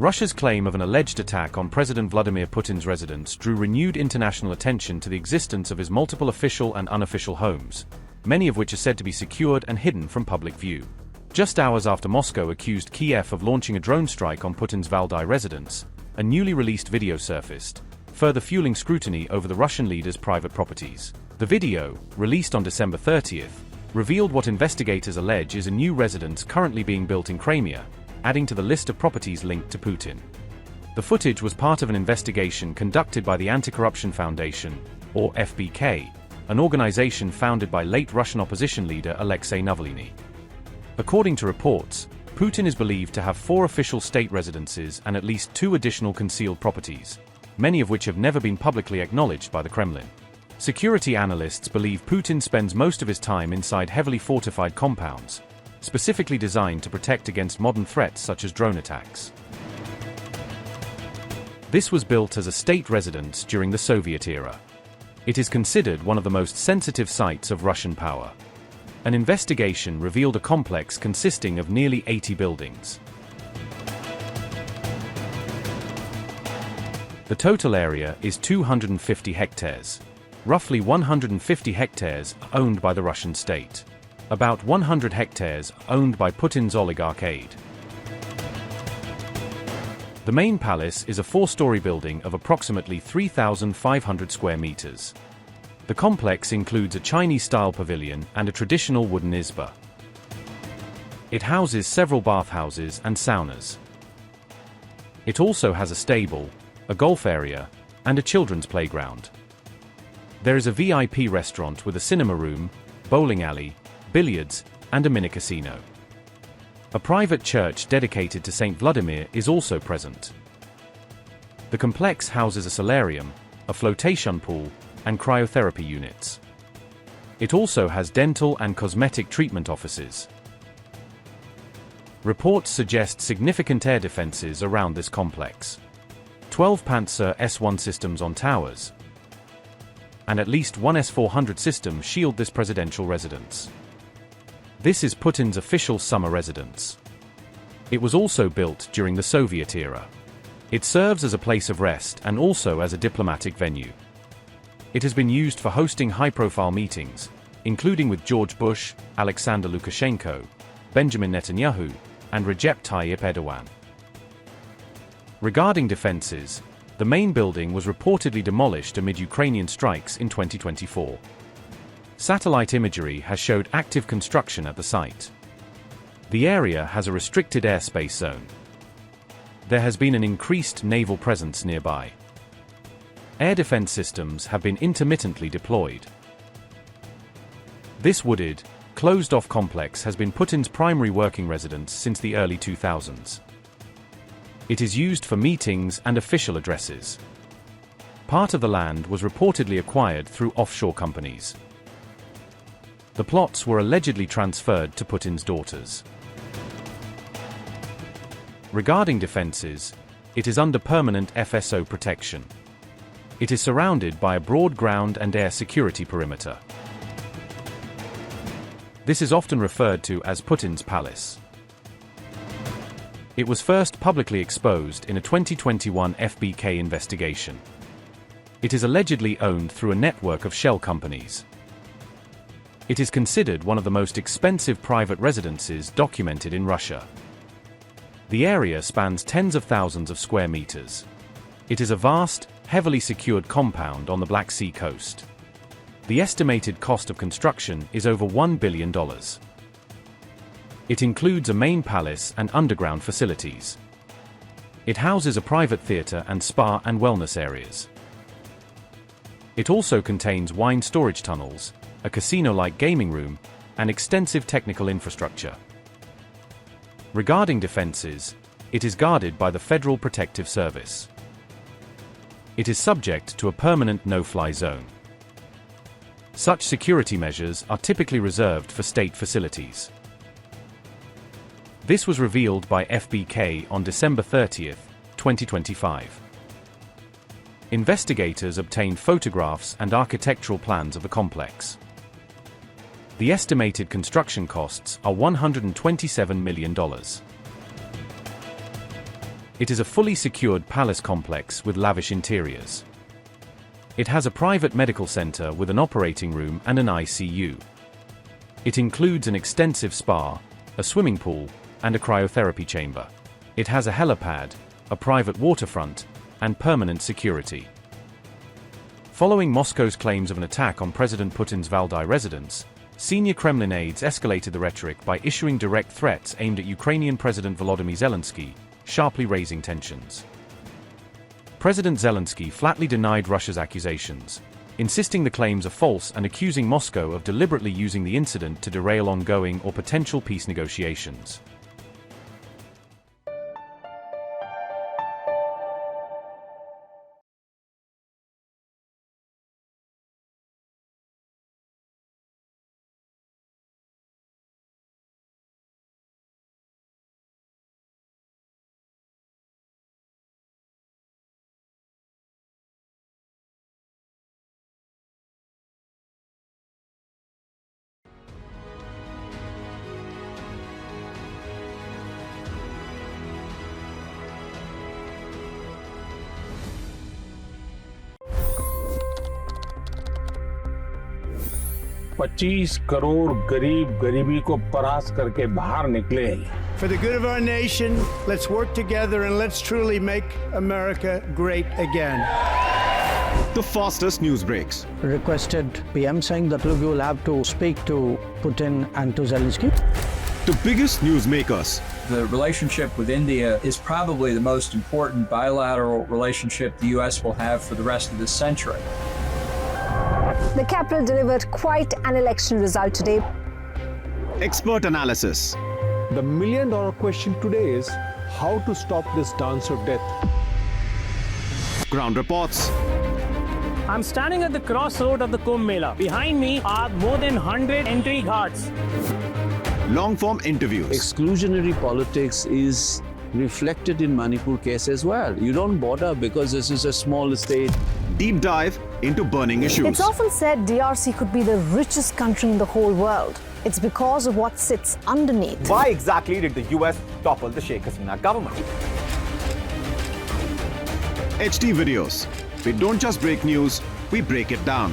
Russia's claim of an alleged attack on President Vladimir Putin's residence drew renewed international attention to the existence of his multiple official and unofficial homes, many of which are said to be secured and hidden from public view. Just hours after Moscow accused Kyiv of launching a drone strike on Putin's Valdai residence, a newly released video surfaced, further fueling scrutiny over the Russian leader's private properties. The video, released on December 30th, revealed what investigators allege is a new residence currently being built in Crimea, adding to the list of properties linked to Putin. The footage was part of an investigation conducted by the Anti-Corruption Foundation, or FBK, an organization founded by late Russian opposition leader Alexei Navalny. According to reports, Putin is believed to have 4 official state residences and at least 2 additional concealed properties, many of which have never been publicly acknowledged by the Kremlin. Security analysts believe Putin spends most of his time inside heavily fortified compounds, specifically designed to protect against modern threats such as drone attacks. This was built as a state residence during the Soviet era. It is considered one of the most sensitive sites of Russian power. An investigation revealed a complex consisting of nearly 80 buildings. The total area is 250 hectares. Roughly 150 hectares are owned by the Russian state. About 100 hectares are owned by Putin's oligarch aide. The main palace is a 4-story building of approximately 3,500 square meters. The complex includes a Chinese-style pavilion and a traditional wooden izba. It houses several bathhouses and saunas. It also has a stable, a golf area, and a children's playground. There is a VIP restaurant with a cinema room, bowling alley, billiards, and a mini-casino. A private church dedicated to Saint Vladimir is also present. The complex houses a solarium, a flotation pool, and cryotherapy units. It also has dental and cosmetic treatment offices. Reports suggest significant air defenses around this complex. 12 Panzer S-1 systems on towers, and at least one S-400 system shield this presidential residence. This is Putin's official summer residence. It was also built during the Soviet era. It serves as a place of rest and also as a diplomatic venue. It has been used for hosting high-profile meetings, including with George Bush, Alexander Lukashenko, Benjamin Netanyahu, and Recep Tayyip Erdogan. Regarding defenses, the main building was reportedly demolished amid Ukrainian strikes in 2024. Satellite imagery has showed active construction at the site. The area has a restricted airspace zone. There has been an increased naval presence nearby. Air defense systems have been intermittently deployed. This wooded, closed-off complex has been Putin's primary working residence since the early 2000s. It is used for meetings and official addresses. Part of the land was reportedly acquired through offshore companies. The plots were allegedly transferred to Putin's daughters. Regarding defenses, it is under permanent FSO protection. It is surrounded by a broad ground and air security perimeter. This is often referred to as Putin's palace. It was first publicly exposed in a 2021 FBK investigation. It is allegedly owned through a network of shell companies. It is considered one of the most expensive private residences documented in Russia. The area spans tens of thousands of square meters. It is a vast, heavily secured compound on the Black Sea coast. The estimated cost of construction is over $1 billion. It includes a main palace and underground facilities. It houses a private theater and spa and wellness areas. It also contains wine storage tunnels, a casino-like gaming room, and extensive technical infrastructure. Regarding defenses, it is guarded by the Federal Protective Service. It is subject to a permanent no-fly zone. Such security measures are typically reserved for state facilities. This was revealed by FBK on December 30, 2025. Investigators obtained photographs and architectural plans of the complex. The estimated construction costs are $127 million. It is a fully secured palace complex with lavish interiors. It has a private medical center with an operating room and an ICU. It includes an extensive spa, a swimming pool, and a cryotherapy chamber. It has a helipad, a private waterfront, and permanent security. Following Moscow's claims of an attack on President Putin's Valdai residence, senior Kremlin aides escalated the rhetoric by issuing direct threats aimed at Ukrainian President Volodymyr Zelensky, sharply raising tensions. President Zelensky flatly denied Russia's accusations, insisting the claims are false and accusing Moscow of deliberately using the incident to derail ongoing or potential peace negotiations. $25 crore गरीब गरीबी को परास्त करके बाहर निकले। For the good of our nation, let's work together and let's truly make America great again. The fastest news breaks. Requested PM saying that look, you will have to speak to Putin and to Zelensky. The biggest newsmakers. The relationship with India is probably the most important bilateral relationship the U.S. will have for the rest of this century. The capital delivered quite an election result today. Expert analysis. The million-dollar question today is how to stop this dance of death. Ground reports. I'm standing at the crossroad of the Kumbh Mela. Behind me are more than 100 entry ghats. Long-form interviews. Exclusionary politics is reflected in Manipur case as well. You don't bother because this is a small state. Deep dive into burning issues. It's often said DRC could be the richest country in the whole world. It's because of what sits underneath. Why exactly did the US topple the Sheikh Hasina government? HD videos. We don't just break news, we break it down.